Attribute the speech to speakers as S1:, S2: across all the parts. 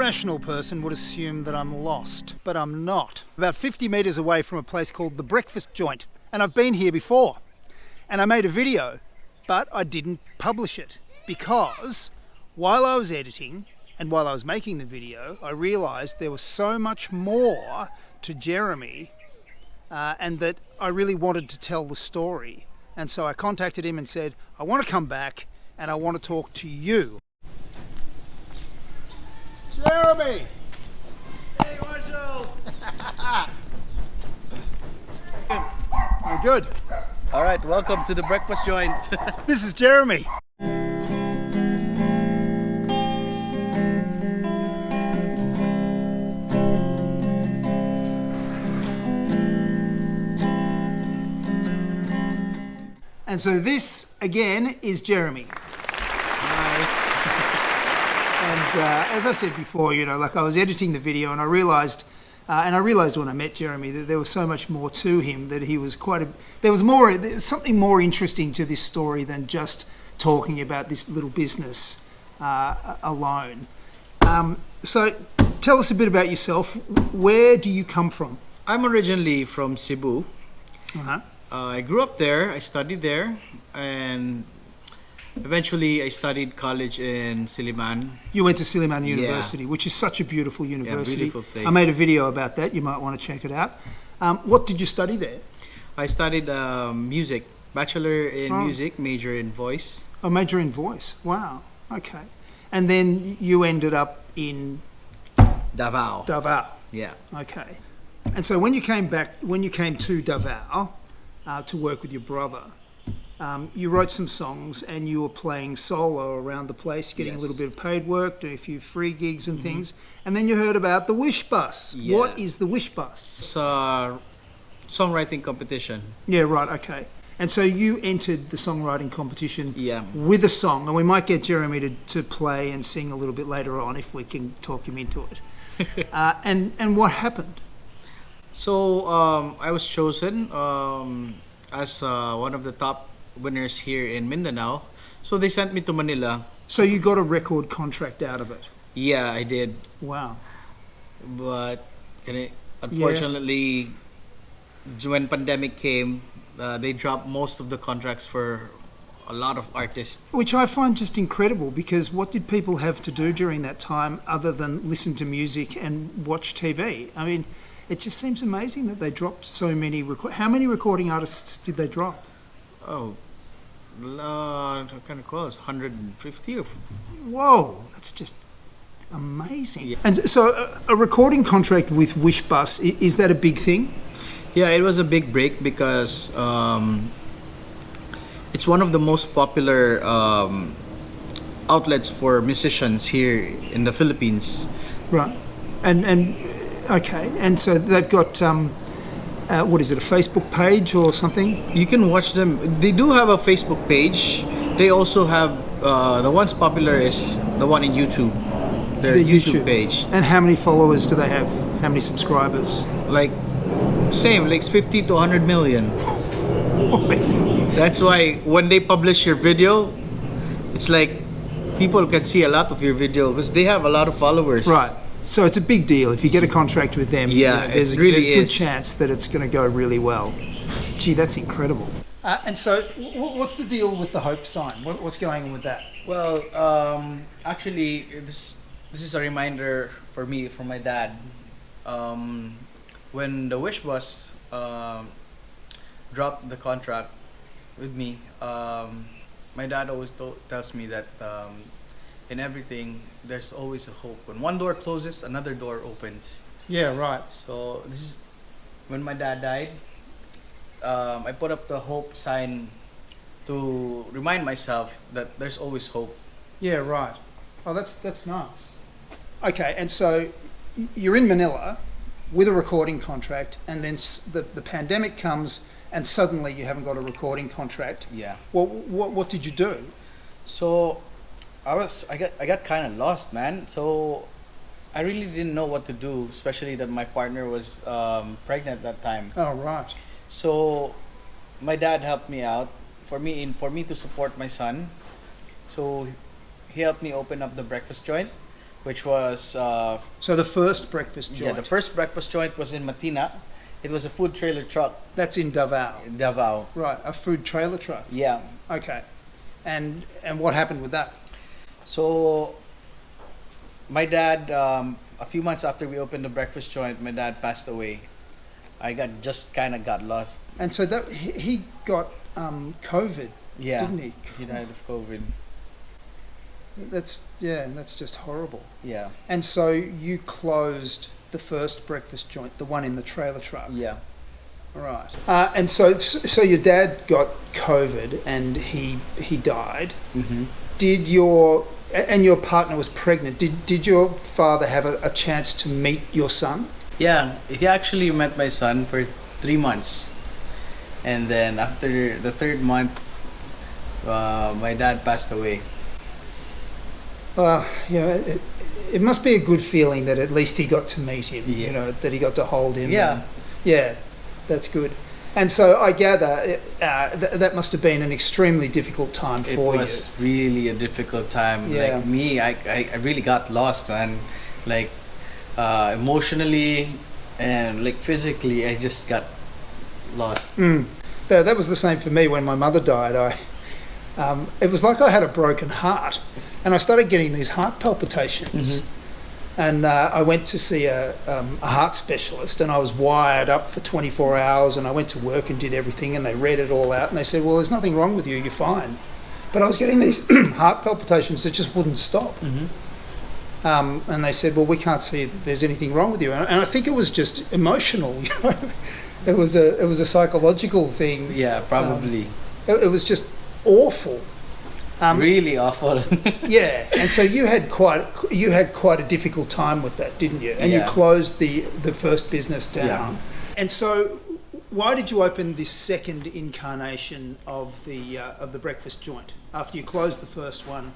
S1: rational person would assume that I'm lost, but I'm not. About 50 metres away from a place called the Breakfast Joint, and I've been here before. And I made a video, but I didn't publish it because while I was editing and while I was making the video, I realised there was so much more to Jeremy and that I really wanted to tell the story. And so I contacted him and said, I want to come back and I want to talk to you. Jeremy!
S2: Hey, Marshall!
S1: I'm good.
S2: All right, welcome to the Breakfast Joint.
S1: This is Jeremy. And so this, again, is Jeremy. And as I said before, you know, like I was editing the video and I realised when I met Jeremy that there was so much more to him, that he was there was something more interesting to this story than just talking about this little business alone. So tell us a bit about yourself. Where do you come from?
S2: I'm originally from Cebu.
S1: Uh-huh.
S2: I grew up there, I studied there, and eventually I studied college in Silliman.
S1: You went to Silliman University, which is such a beautiful university.
S2: Yeah, beautiful place.
S1: I made a video about that. You might want to check it out. What did you study there?
S2: I studied music, bachelor in music, major in voice.
S1: Oh, major in voice. Wow. Okay. And then you ended up in
S2: Davao.
S1: Davao.
S2: Yeah.
S1: Okay. And so when you came to Davao to work with your brother, you wrote some songs and you were playing solo around the place, getting a little bit of paid work, doing a few free gigs and things. And then you heard about the Wish Bus.
S2: Yeah.
S1: What is the Wish Bus?
S2: It's a songwriting competition.
S1: Yeah, right, okay. And so you entered the songwriting competition
S2: Yeah.
S1: with a song, and we might get Jeremy to play and sing a little bit later on if we can talk him into it. And what happened?
S2: So I was chosen as one of the top winners here in Mindanao. So they sent me to Manila.
S1: So you got a record contract out of it?
S2: Yeah, I did.
S1: Wow.
S2: But unfortunately, when pandemic came, they dropped most of the contracts for a lot of artists.
S1: Which I find just incredible, because what did people have to do during that time other than listen to music and watch TV? I mean, it just seems amazing that they dropped so many. How many recording artists did they drop?
S2: Oh, kind of close, 150 or...
S1: Whoa, that's just amazing. Yeah. And so a recording contract with Wish Bus, is that a big thing?
S2: Yeah, it was a big break because it's one of the most popular outlets for musicians here in the Philippines.
S1: Right. And okay, and so they've got, what is it, a Facebook page or something?
S2: You can watch them. They do have a Facebook page. They also have, the one's popular is the one in YouTube. Their YouTube page.
S1: And how many followers do they have? How many subscribers?
S2: Like 50 to 100 million. That's why when they publish your video, it's like people can see a lot of your video because they have a lot of followers.
S1: Right. So it's a big deal. If you get a contract with them, there's a good chance that it's going to go really well. Gee, that's incredible. And so what's the deal with the Hope sign? What's going on with that?
S2: Well, actually, this is a reminder for me, from my dad. When the Wish Bus dropped the contract with me, my dad always tells me that in everything, there's always a hope. When one door closes, another door opens.
S1: Yeah, right.
S2: So this is when my dad died. I put up the hope sign to remind myself that there's always hope.
S1: Yeah, right. Oh, that's nice. Okay, and so you're in Manila with a recording contract, and then the pandemic comes, and suddenly you haven't got a recording contract.
S2: Yeah.
S1: Well, what did you do?
S2: So I got kind of lost, man. So I really didn't know what to do, especially that my partner was pregnant that time.
S1: Oh, right.
S2: So my dad helped me out for me to support my son. So he helped me open up the breakfast joint. which was
S1: So the first breakfast joint.
S2: yeah, the first breakfast joint was in Matina. It was a food trailer truck
S1: That's in Davao.
S2: in Davao.
S1: Right, a food trailer truck.
S2: Yeah.
S1: Okay. And what happened with that?
S2: So my dad, a few months after we opened the breakfast joint, my dad passed away. I just kind of got lost.
S1: And so that he got COVID,
S2: Yeah,
S1: didn't he?
S2: he died of COVID.
S1: That's just horrible.
S2: Yeah,
S1: And so you closed the first breakfast joint, the one in the trailer truck.
S2: yeah.
S1: Right. And so your dad got COVID and he died.
S2: Mm-hmm.
S1: Did your partner was pregnant? Did your father have a chance to meet your son?
S2: Yeah, he actually met my son for 3 months, and then after the third month, my dad passed away.
S1: It must be a good feeling that at least he got to meet him.
S2: Yeah.
S1: You know, that he got to hold him.
S2: Yeah.
S1: And, yeah, that's good. And so I gather that must have been an extremely difficult time
S2: It
S1: for
S2: was really a difficult time.
S1: Yeah.
S2: Like me, I really got lost, man. Like emotionally and like physically, I just got lost.
S1: you. That was the same for me when my mother died. It was like I had a broken heart, and I started getting these heart palpitations.
S2: Mhm.
S1: And I went to see a heart specialist, and I was wired up for 24 hours, and I went to work and did everything, and they read it all out, and they said, well, there's nothing wrong with you, you're fine. But I was getting these heart palpitations that just wouldn't stop.
S2: Mm-hmm.
S1: And they said, well, we can't see that there's anything wrong with you. And I think it was just emotional, you know. It was a psychological thing.
S2: Yeah, probably.
S1: It was just awful.
S2: Really awful.
S1: Yeah, and so you had quite a difficult time with that, didn't you? And you
S2: Yeah.
S1: closed the first business down.
S2: Yeah.
S1: And so, why did you open this second incarnation of the breakfast joint after you closed the first one?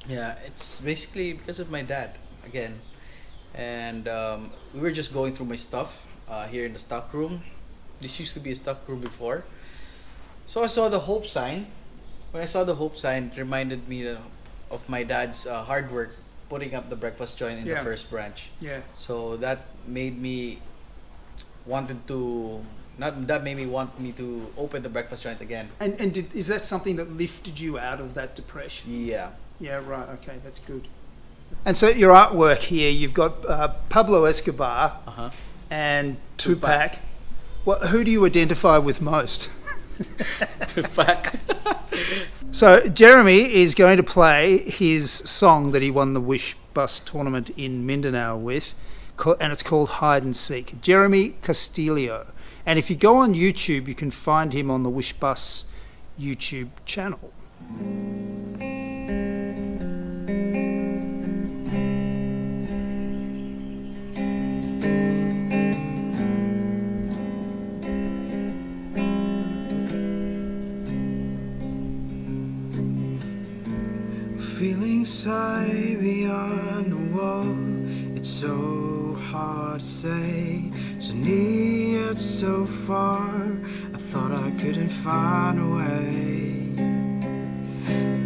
S2: Yeah, it's basically because of my dad again, and we were just going through my stuff here in the stock room. This used to be a stock room before, so I saw the hope sign. When I saw the hope sign, it reminded me of my dad's hard work putting up the breakfast joint in
S1: Yeah.
S2: the first branch.
S1: Yeah.
S2: So that made me wanted to not that made me want me to open the breakfast joint again.
S1: And is that something that lifted you out of that depression?
S2: Yeah.
S1: Yeah, right. Okay, that's good. And so your artwork here, you've got Pablo Escobar
S2: Uh-huh.
S1: and Tupac. Who do you identify with most?
S2: Tupac.
S1: So Jeremy is going to play his song that he won the Wish Bus tournament in Mindanao with, and it's called Hide and Seek. Jeremy Castillo. And if you go on YouTube, you can find him on the Wish Bus YouTube channel.
S3: Feeling sigh beyond the wall. It's so hard to say. So near yet so far. I thought I couldn't find a way.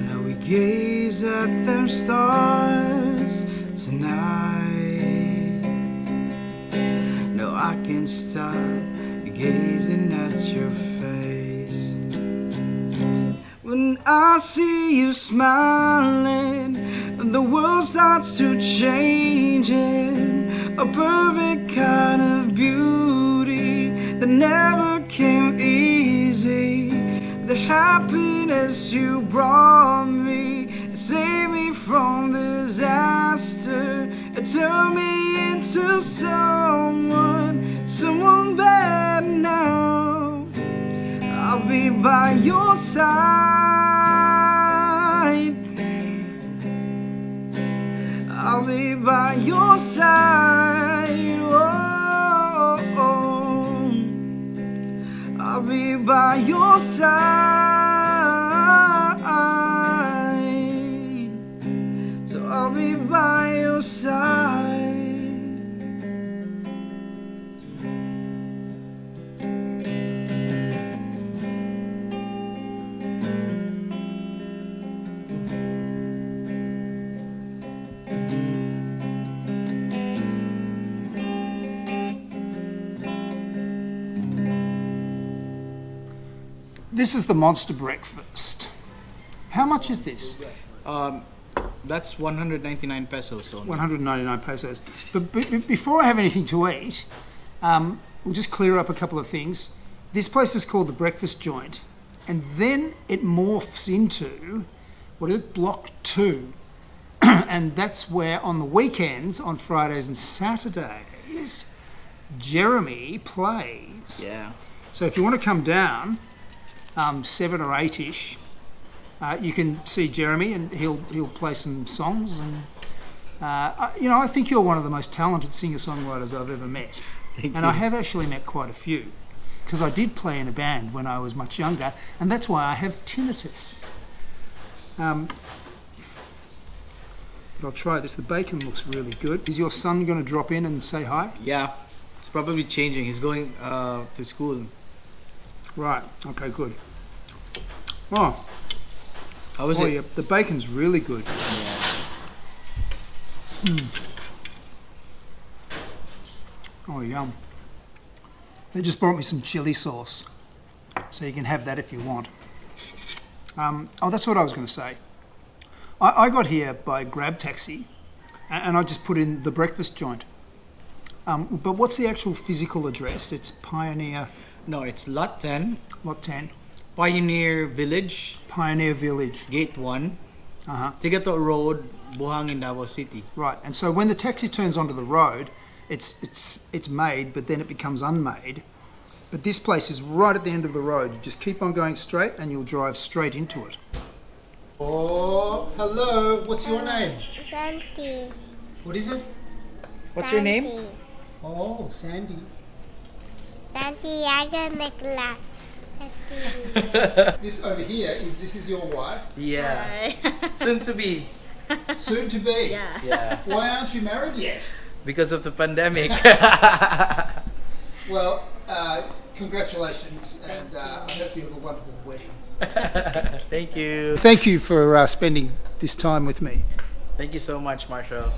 S3: Now we gaze at them stars tonight. No, I can't stop gazing at your face. When I see you smiling, the world starts to change in a perfect kind of beauty that never came easy. The happiness you brought me saved me from disaster. It turned me into someone better now. I'll be by your side. I'll be by your side. Oh, oh. I'll be by your side. So I'll be by your side.
S1: This is the monster breakfast. How much is this?
S2: That's 199 pesos. Only.
S1: 199 pesos. But before I have anything to eat, we'll just clear up a couple of things. This place is called the Breakfast Joint, and then it morphs into, what is it, Block 2. And that's where on the weekends, on Fridays and Saturdays, Jeremy plays.
S2: Yeah.
S1: So if you want to come down, 7 or 8-ish, you can see Jeremy, and he'll play some songs. And I think you're one of the most talented singer-songwriters I've ever met.
S2: Thank
S1: and
S2: you.
S1: I have actually met quite a few, because I did play in a band when I was much younger, and that's why I have tinnitus. But I'll try this. The bacon looks really good. Is your son going to drop in and say hi?
S2: Yeah. It's probably changing. He's going to school.
S1: Right. Okay, good. Oh,
S2: How is it?
S1: yeah. The bacon's really good.
S2: Yeah.
S1: Oh, yum. They just brought me some chili sauce, so you can have that if you want. That's what I was going to say. I got here by Grab Taxi, and I just put in the Breakfast Joint. But what's the actual physical address? It's Pioneer,
S2: No, it's Lot 10,
S1: Lot 10,
S2: Pioneer Village,
S1: Pioneer Village.
S2: Gate 1,
S1: Uh-huh.
S2: Tigato Road, Buhangin, Davao City.
S1: Right, and so when the taxi turns onto the road, it's made, but then it becomes unmade. But this place is right at the end of the road. You just keep on going straight, and you'll drive straight into it. Oh, hello. What's your name?
S4: Santi.
S1: What is it?
S2: What's your name?
S1: Oh, Sandy.
S4: Santiago Nicolas.
S1: This over here this is your wife,
S2: Yeah. Soon to be.
S1: soon to be.
S4: Yeah.
S2: Yeah.
S1: Why aren't you married yet?
S2: Because of the pandemic.
S1: Well, congratulations, and I hope you have a wonderful wedding.
S2: Thank you.
S1: Thank you for spending this time with me.
S2: Thank you so much, Marshall.